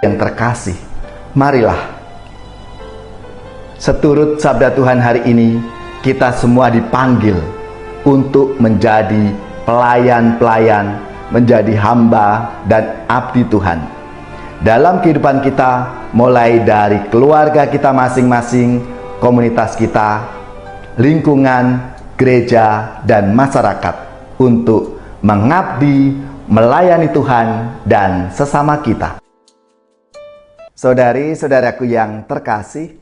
yang terkasih, marilah seturut sabda Tuhan hari ini, kita semua dipanggil untuk menjadi pelayan-pelayan, menjadi hamba dan abdi Tuhan dalam kehidupan kita, mulai dari keluarga kita masing-masing, komunitas kita, lingkungan, gereja, dan masyarakat, untuk mengabdi, melayani Tuhan dan sesama kita. Saudari-saudaraku yang terkasih,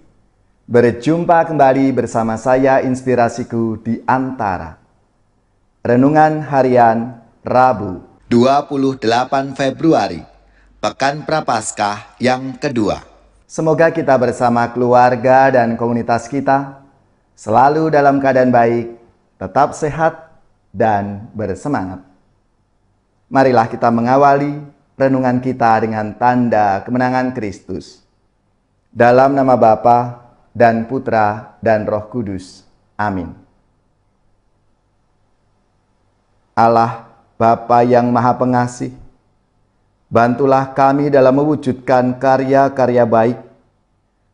berjumpa kembali bersama saya Inspirasiku di Antara. Renungan Harian Rabu 28 Februari, Pekan Prapaskah yang kedua. Semoga kita bersama keluarga dan komunitas kita selalu dalam keadaan baik, tetap sehat, dan bersemangat. Marilah kita mengawali renungan kita dengan tanda kemenangan Kristus. Dalam nama Bapa dan Putra dan Roh Kudus. Amin. Allah Bapa yang Maha Pengasih, bantulah kami dalam mewujudkan karya-karya baik,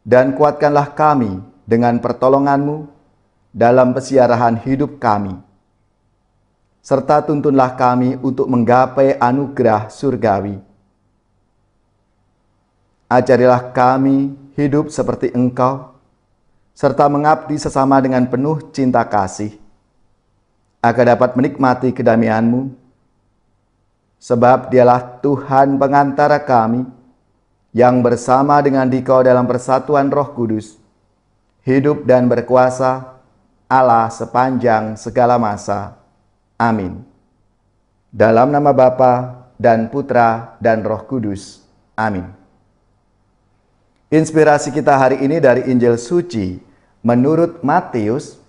dan kuatkanlah kami dengan pertolongan-Mu dalam pesiarahan hidup kami. Serta tuntunlah kami untuk menggapai anugerah surgawi. Ajarilah kami hidup seperti Engkau, serta mengabdi sesama dengan penuh cinta kasih, agar dapat menikmati kedamaian-Mu, sebab Dialah Tuhan pengantara kami, yang bersama dengan Dikau dalam persatuan Roh Kudus, hidup dan berkuasa Allah sepanjang segala masa. Amin. Dalam nama Bapa dan Putra dan Roh Kudus. Amin. Inspirasi kita hari ini dari Injil Suci menurut Matius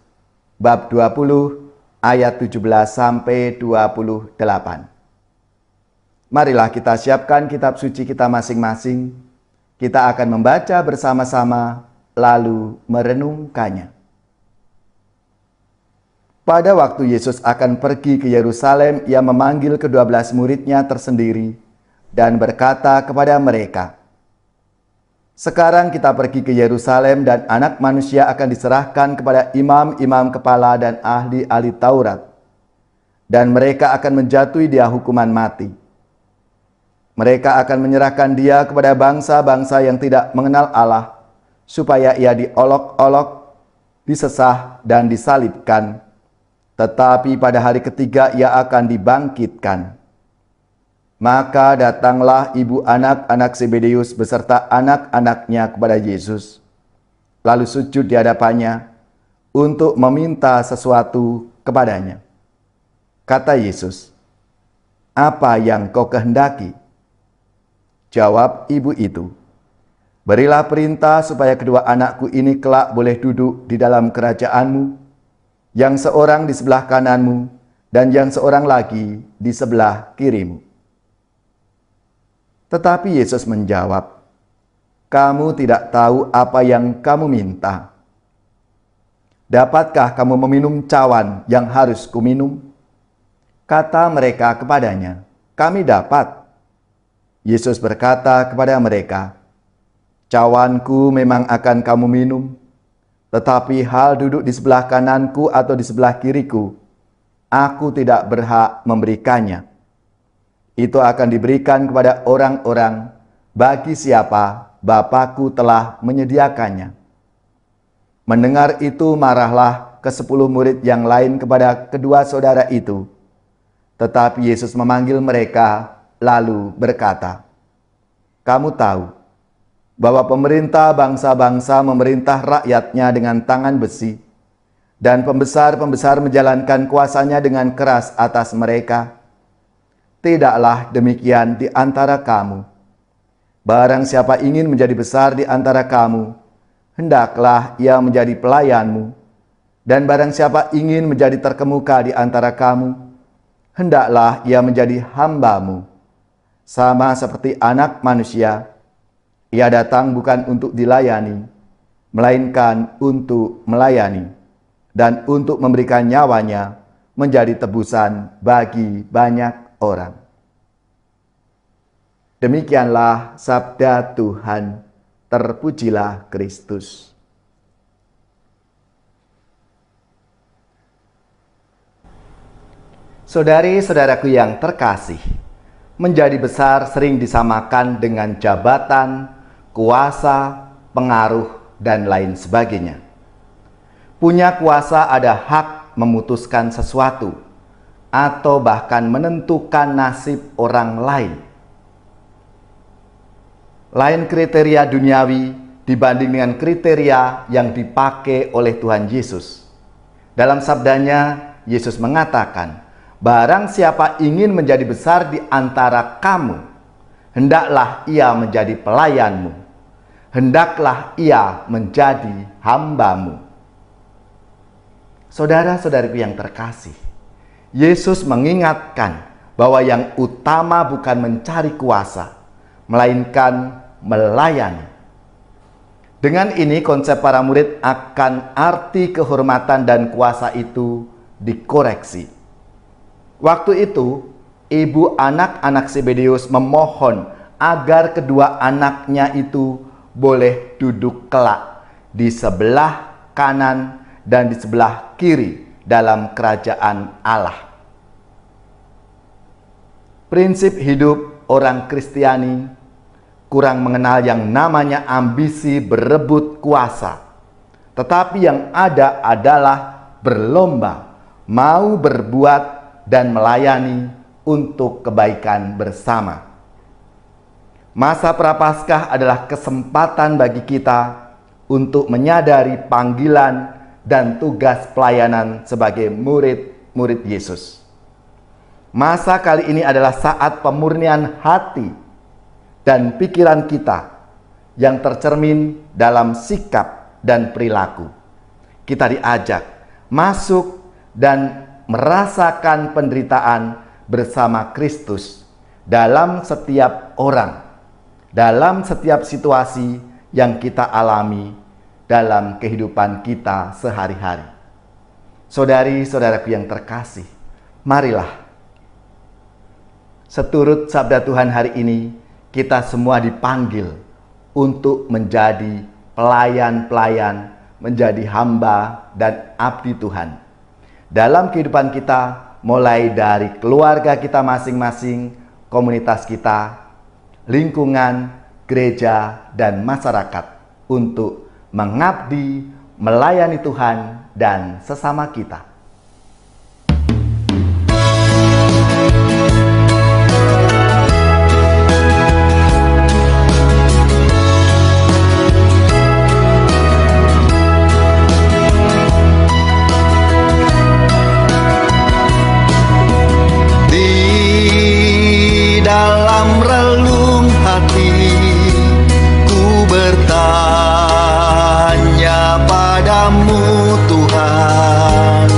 bab 20 ayat 17 sampai 28. Marilah kita siapkan kitab suci kita masing-masing. Kita akan membaca bersama-sama lalu merenungkannya. Pada waktu Yesus akan pergi ke Yerusalem, Ia memanggil ke-12 murid-Nya tersendiri dan berkata kepada mereka, "Sekarang kita pergi ke Yerusalem dan Anak Manusia akan diserahkan kepada imam-imam kepala dan ahli-ahli Taurat, dan mereka akan menjatuhi Dia hukuman mati. Mereka akan menyerahkan Dia kepada bangsa-bangsa yang tidak mengenal Allah, supaya Ia diolok-olok, disesah, dan disalibkan. Tetapi pada hari ketiga Ia akan dibangkitkan." Maka datanglah ibu anak-anak Zebedeus beserta anak-anaknya kepada Yesus, lalu sujud di hadapannya untuk meminta sesuatu kepadanya. Kata Yesus, "Apa yang kau kehendaki?" Jawab ibu itu, "Berilah perintah supaya kedua anakku ini kelak boleh duduk di dalam kerajaan-Mu, yang seorang di sebelah kanan-Mu dan yang seorang lagi di sebelah kiri-Mu." Tetapi Yesus menjawab, "Kamu tidak tahu apa yang kamu minta. Dapatkah kamu meminum cawan yang harus kuminum?" Kata mereka kepadanya, "Kami dapat." Yesus berkata kepada mereka, "Cawanku memang akan kamu minum, tetapi hal duduk di sebelah kananku atau di sebelah kiriku, aku tidak berhak memberikannya. Itu akan diberikan kepada orang-orang bagi siapa Bapa-Ku telah menyediakannya." Mendengar itu marahlah ke-10 murid yang lain kepada kedua saudara itu. Tetapi Yesus memanggil mereka lalu berkata, "Kamu tahu bahwa pemerintah bangsa-bangsa memerintah rakyatnya dengan tangan besi, dan pembesar-pembesar menjalankan kuasanya dengan keras atas mereka. Tidaklah demikian di antara kamu. Barang siapa ingin menjadi besar di antara kamu, hendaklah ia menjadi pelayanmu. Dan barang siapa ingin menjadi terkemuka di antara kamu, hendaklah ia menjadi hambamu. Sama seperti Anak Manusia, Ia datang bukan untuk dilayani, melainkan untuk melayani, dan untuk memberikan nyawanya menjadi tebusan bagi banyak orang. Demikianlah sabda Tuhan. Terpujilah Kristus. Saudari-saudaraku yang terkasih, menjadi besar sering disamakan dengan jabatan, kuasa, pengaruh, dan lain sebagainya. Punya kuasa ada hak memutuskan sesuatu, atau bahkan menentukan nasib orang lain. Lain kriteria duniawi dibanding dengan kriteria yang dipakai oleh Tuhan Yesus. Dalam sabdanya, Yesus mengatakan, "Barang siapa ingin menjadi besar di antara kamu, hendaklah ia menjadi pelayanmu. Hendaklah ia menjadi hambamu." Saudara-saudariku yang terkasih, Yesus mengingatkan bahwa yang utama bukan mencari kuasa, melainkan melayani. Dengan ini konsep para murid akan arti kehormatan dan kuasa itu dikoreksi. Waktu itu, ibu anak-anak Zebedeus memohon agar kedua anaknya itu boleh duduk kelak di sebelah kanan dan di sebelah kiri dalam kerajaan Allah. Prinsip hidup orang Kristiani kurang mengenal yang namanya ambisi berebut kuasa, tetapi yang ada adalah berlomba, mau berbuat dan melayani untuk kebaikan bersama. Masa Prapaskah adalah kesempatan bagi kita untuk menyadari panggilan dan tugas pelayanan sebagai murid-murid Yesus. Masa kali ini adalah saat pemurnian hati dan pikiran kita yang tercermin dalam sikap dan perilaku. Kita diajak masuk dan merasakan penderitaan bersama Kristus dalam setiap orang, dalam setiap situasi yang kita alami dalam kehidupan kita sehari-hari. Saudari-saudaraku yang terkasih, marilah seturut sabda Tuhan hari ini, kita semua dipanggil untuk menjadi pelayan-pelayan, menjadi hamba dan abdi Tuhan. Dalam kehidupan kita, mulai dari keluarga kita masing-masing, komunitas kita, lingkungan, gereja, dan masyarakat untuk mengabdi, melayani Tuhan dan sesama kita. Bertanya padamu Tuhan,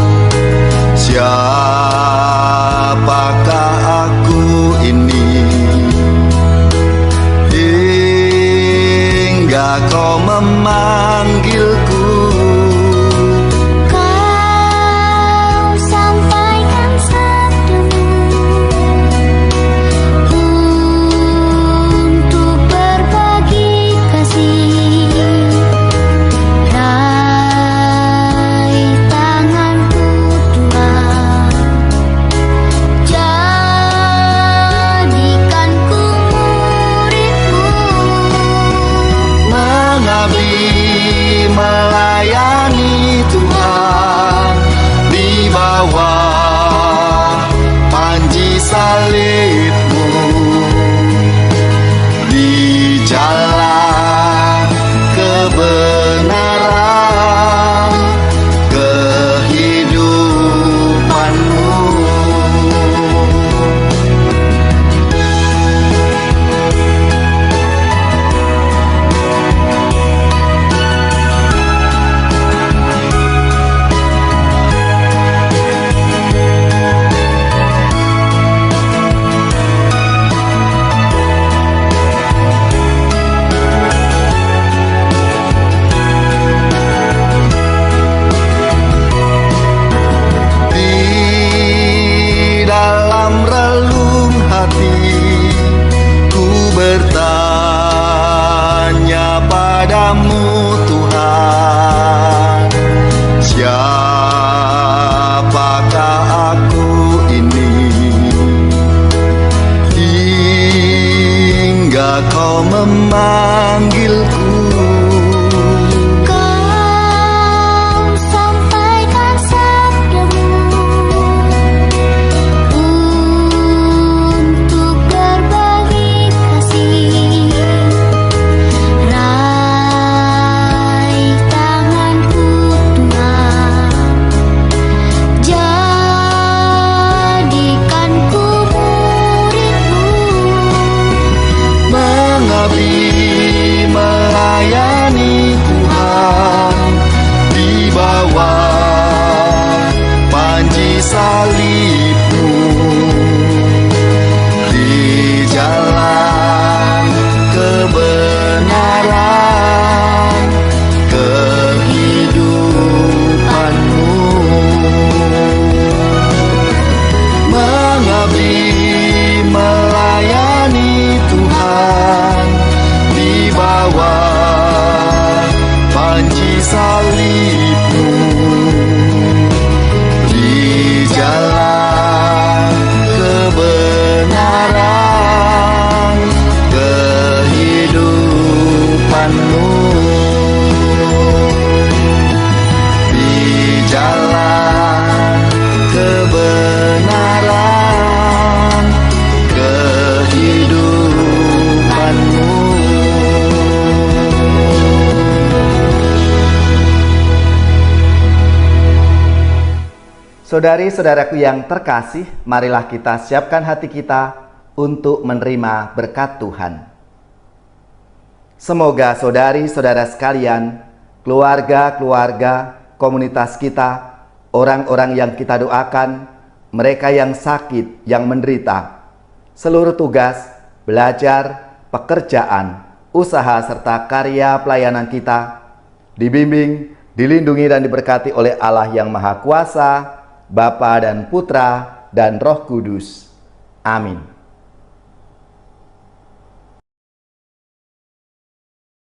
Saudari-saudaraku yang terkasih, marilah kita siapkan hati kita untuk menerima berkat Tuhan. Semoga saudari-saudara sekalian, keluarga-keluarga, komunitas kita, orang-orang yang kita doakan, mereka yang sakit, yang menderita, seluruh tugas, belajar, pekerjaan, usaha, serta karya pelayanan kita, dibimbing, dilindungi dan diberkati oleh Allah yang Maha Kuasa, Bapa dan Putra dan Roh Kudus. Amin.